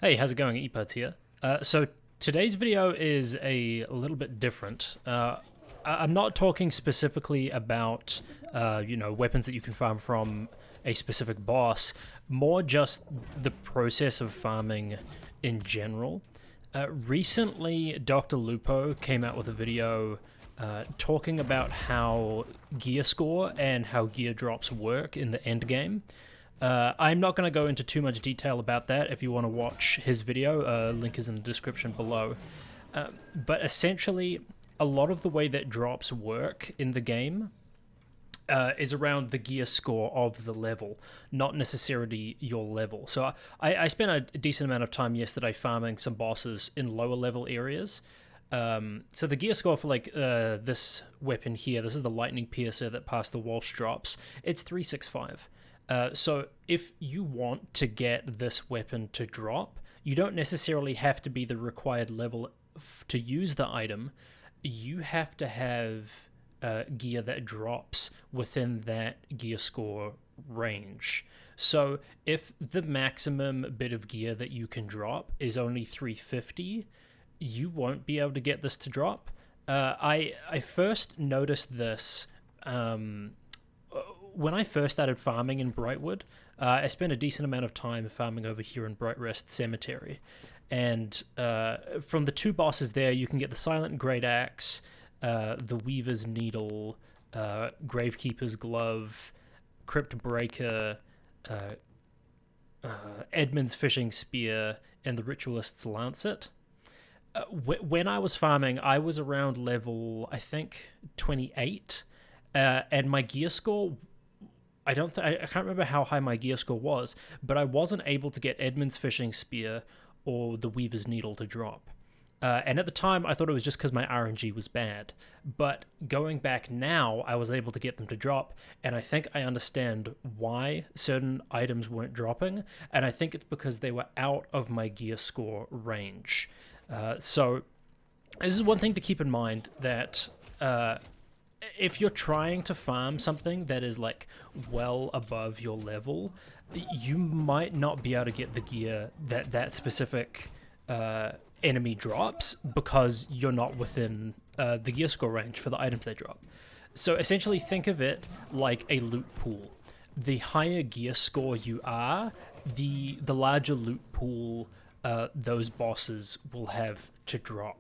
Hey, how's it going? Epods here. So today's video is a little bit different. I'm not talking specifically about, weapons that you can farm from a specific boss, more just the process of farming in general. Recently, Dr. Lupo came out with a video talking about how gear score and how gear drops work in the end game. I'm not going to go into too much detail about that. If you want to watch his video, link is in the description below. But essentially, a lot of the way that drops work in the game is around the gear score of the level, not necessarily your level. So I spent a decent amount of time yesterday farming some bosses in lower level areas. So the gear score for this weapon here, this is the Lightning Piercer that passed the Walsh drops, it's 365. So if you want to get this weapon to drop, you don't necessarily have to be the required level to use the item. You have to have gear that drops within that gear score range. So if the maximum bit of gear that you can drop is only 350, you won't be able to get this to drop. I first noticed this when I first started farming in Brightwood. I spent a decent amount of time farming over here in Brightrest Cemetery. And from the two bosses there, you can get the Silent Great Axe, the Weaver's Needle, Gravekeeper's Glove, Crypt Breaker, Edmund's Fishing Spear, and the Ritualist's Lancet. When I was farming, I was around level, I think, 28, and my gear score, I can't remember how high my gear score was, but I wasn't able to get Edmund's Fishing Spear or the Weaver's Needle to drop. And at the time, I thought it was just because my RNG was bad. But going back now, I was able to get them to drop, and I think I understand why certain items weren't dropping, and I think it's because they were out of my gear score range. So this is one thing to keep in mind, that if you're trying to farm something that is like well above your level, you might not be able to get the gear that specific enemy drops because you're not within the gear score range for the items they drop. So essentially think of it like a loot pool. The higher gear score you are, the larger loot pool those bosses will have to drop.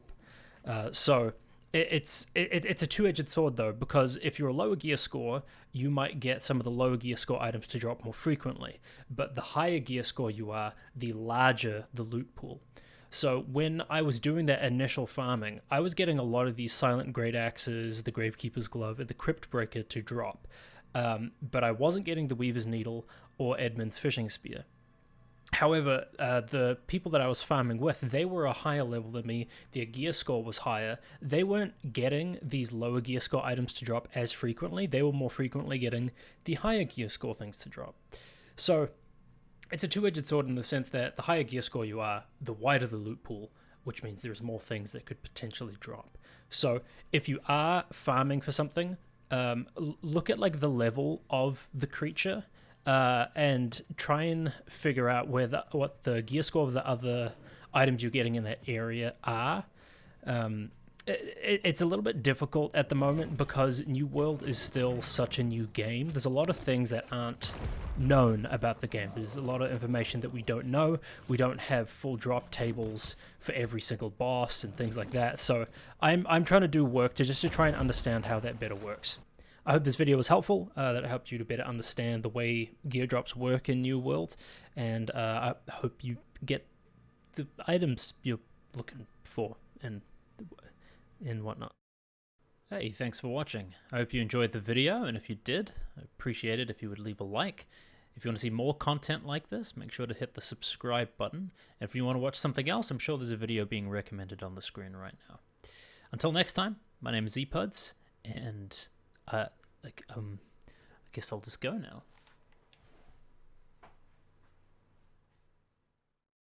So it's a two-edged sword though, because if you're a lower gear score, you might get some of the lower gear score items to drop more frequently, but the higher gear score you are, the larger the loot pool. So when I was doing that initial farming, I was getting a lot of these Silent Great Axes, the Gravekeeper's Glove, and the Crypt Breaker to drop, but I wasn't getting the Weaver's Needle or Edmund's Fishing Spear. However, the people that I was farming with, they were a higher level than me. Their gear score was higher. They weren't getting these lower gear score items to drop as frequently. They were more frequently getting the higher gear score things to drop. So it's a two-edged sword in the sense that the higher gear score you are, the wider the loot pool, which means there's more things that could potentially drop. So if you are farming for something, look at like the level of the creature, and try and figure out what the gear score of the other items you're getting in that area are. It's a little bit difficult at the moment because New World is still such a new game. There's a lot of things that aren't known about the game. There's a lot of information that we don't know. We don't have full drop tables for every single boss and things like that. So I'm trying to do work to try and understand how that better works. I hope this video was helpful, that it helped you to better understand the way gear drops work in New World, and I hope you get the items you're looking for and whatnot. Hey, thanks for watching. I hope you enjoyed the video, and if you did, I'd appreciate it if you would leave a like. If you want to see more content like this, make sure to hit the subscribe button. And if you want to watch something else, I'm sure there's a video being recommended on the screen right now. Until next time, my name is Epods, and I guess I'll just go now.